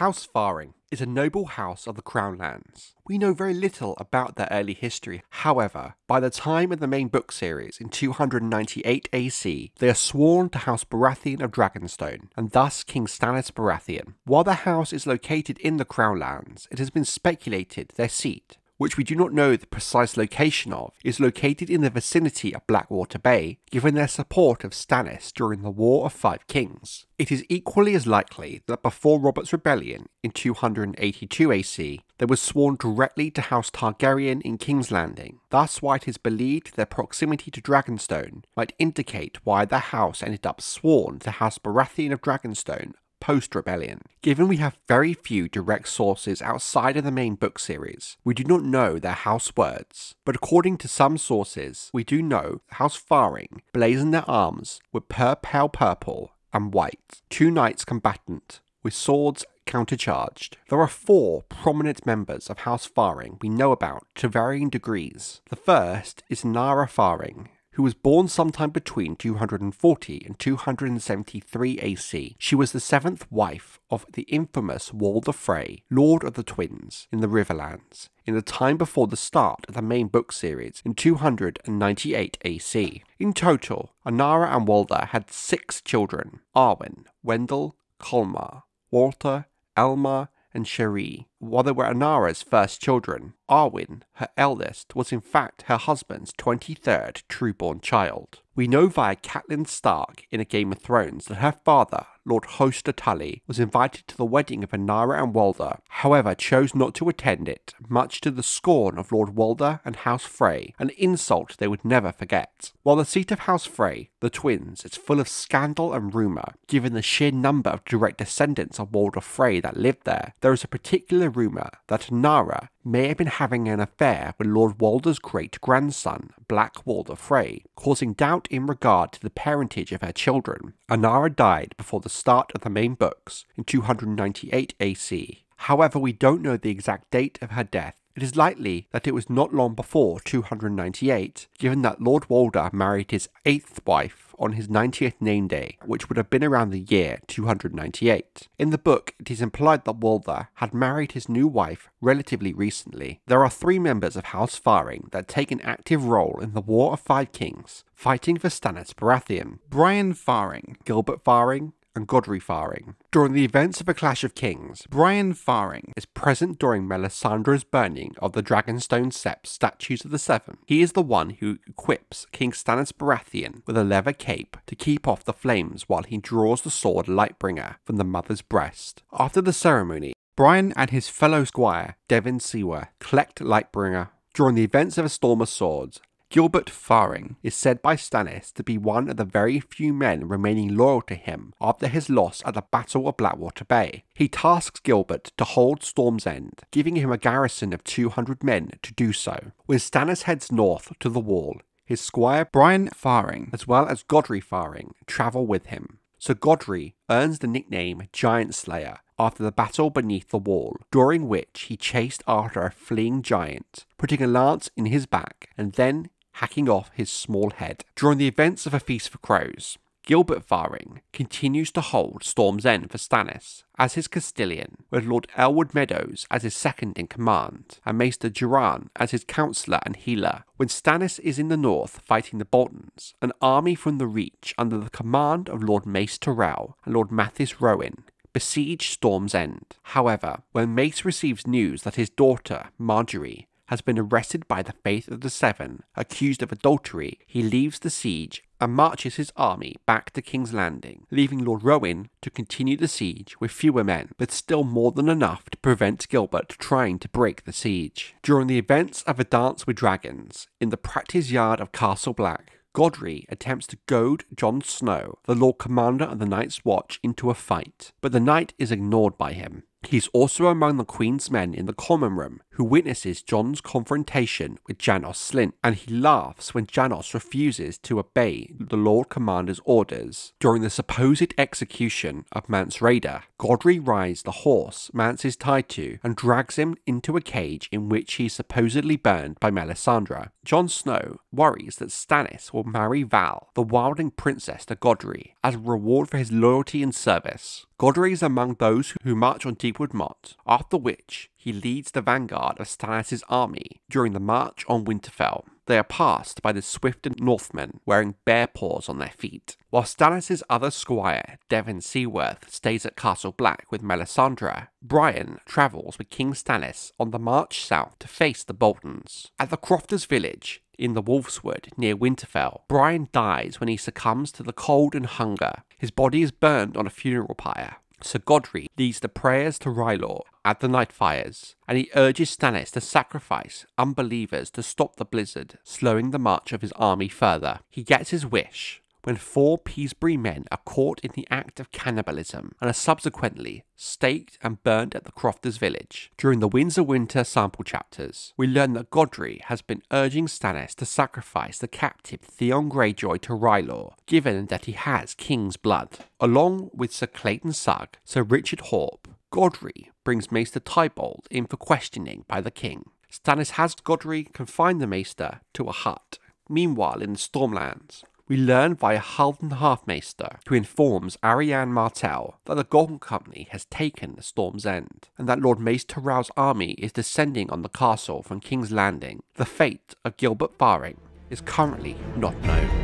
House Farring is a noble house of the Crownlands. We know very little about their early history, however, by the time of the main book series in 298 AC, they are sworn to House Baratheon of Dragonstone, and thus King Stannis Baratheon. While the house is located in the Crownlands, it has been speculated their seat, which we do not know the precise location of, is located in the vicinity of Blackwater Bay, given their support of Stannis during the War of Five Kings. It is equally as likely that before Robert's rebellion in 282 AC, they were sworn directly to House Targaryen in King's Landing. Thus why it is believed their proximity to Dragonstone might indicate why their house ended up sworn to House Baratheon of Dragonstone post-rebellion. Given we have very few direct sources outside of the main book series, we do not know their house words, but according to some sources, we do know House Farring blazon their arms with pale purple and white, two knights combatant with swords countercharged. There are four prominent members of House Farring we know about to varying degrees. The first is Annara Farring, who was born sometime between 240 and 273 AC. She was the seventh wife of the infamous Walder Frey, Lord of the Twins in the Riverlands, in the time before the start of the main book series in 298 AC. In total, Annara and Walder had 6 children: Arwen, Wendell, Colmar, Walter, Elmar, and Cherie. While they were Annara's first children, Arwen, her eldest, was in fact her husband's 23rd true-born child. We know via Catelyn Stark in A Game of Thrones that her father, Lord Hoster Tully, was invited to the wedding of Annara and Walder, however chose not to attend it, much to the scorn of Lord Walder and House Frey, an insult they would never forget. While the seat of House Frey, the twins, is full of scandal and rumour, given the sheer number of direct descendants of Walder Frey that lived there, there is a particular rumour that Annara may have been having an affair with Lord Walder's great-grandson, Black Walder Frey, causing doubt in regard to the parentage of her children. Annara died before the start of the main books in 298 AC. However, we don't know the exact date of her death. It is likely that it was not long before 298, given that Lord Walder married his 8th wife on his 90th name day, which would have been around the year 298. In the book, it is implied that Walder had married his new wife relatively recently. There are 3 members of House Farring that take an active role in the War of Five Kings, fighting for Stannis Baratheon: Bryen Farring, Gilbert Farring, and Godry Farring. During the events of A Clash of Kings, Bryen Farring is present during Melisandre's burning of the Dragonstone Sept statues of the Seven. He is the one who equips King Stannis Baratheon with a leather cape to keep off the flames while he draws the sword Lightbringer from the mother's breast. After the ceremony, Bryen and his fellow squire, Devin Sewer, collect Lightbringer. During the events of A Storm of Swords, Gilbert Farring is said by Stannis to be one of the very few men remaining loyal to him after his loss at the Battle of Blackwater Bay. He tasks Gilbert to hold Storms End, giving him a garrison of 200 men to do so. When Stannis heads north to the Wall, his squire Bryen Farring, as well as Godry Farring, travel with him. So Godry earns the nickname Giant Slayer after the battle beneath the wall, during which he chased after a fleeing giant, putting a lance in his back and then hacking off his small head. During the events of A Feast for Crows, Gilbert Farring continues to hold Storm's End for Stannis as his Castellan, with Lord Elwood Meadows as his second in command, and Maester Duran as his counsellor and healer. When Stannis is in the north fighting the Boltons, an army from the Reach under the command of Lord Mace Tyrell and Lord Mathis Rowan besiege Storm's End. However, when Mace receives news that his daughter, Marjorie, has been arrested by the Faith of the Seven, accused of adultery, he leaves the siege and marches his army back to King's Landing, leaving Lord Rowan to continue the siege with fewer men, but still more than enough to prevent Gilbert trying to break the siege. During the events of A Dance with Dragons, in the practice yard of Castle Black, Godry attempts to goad Jon Snow, the Lord Commander of the Night's Watch, into a fight, but the knight is ignored by him. He's also among the Queen's men in the common room, who witnesses Jon's confrontation with Janos Slynt, and he laughs when Janos refuses to obey the Lord Commander's orders. During the supposed execution of Mance Rayder, Godry rides the horse Mance is tied to and drags him into a cage in which he is supposedly burned by Melisandre. Jon Snow worries that Stannis will marry Val, the wildling princess, to Godry as a reward for his loyalty and service. Godry is among those who march on Deepwood Motte, after which he leads the vanguard of Stannis' army during the march on Winterfell. They are passed by the swift Northmen wearing bare paws on their feet. While Stannis' other squire, Devon Seaworth, stays at Castle Black with Melisandre, Bryen travels with King Stannis on the march south to face the Boltons. At the Crofters' village, in the Wolfswood near Winterfell, Bryen dies when he succumbs to the cold and hunger. His body is burned on a funeral pyre. Sir Godry leads the prayers to R'hllor at the night fires, and he urges Stannis to sacrifice unbelievers to stop the blizzard, slowing the march of his army further. He gets his wish when 4 Peasbury men are caught in the act of cannibalism and are subsequently staked and burned at the Crofters' village. During the Winds of Winter sample chapters, we learn that Godry has been urging Stannis to sacrifice the captive Theon Greyjoy to R'hllor, given that he has king's blood. Along with Sir Clayton Sugg, Sir Richard Horpe, Godry brings Maester Tybalt in for questioning by the king. Stannis has Godry confine the Maester to a hut. Meanwhile, in the Stormlands, we learn via Halden Halfmaester, who informs Arianne Martell that the Golden Company has taken the Storms End, and that Lord Mace Tyrell's army is descending on the castle from King's Landing. The fate of Gilbert Farring is currently not known.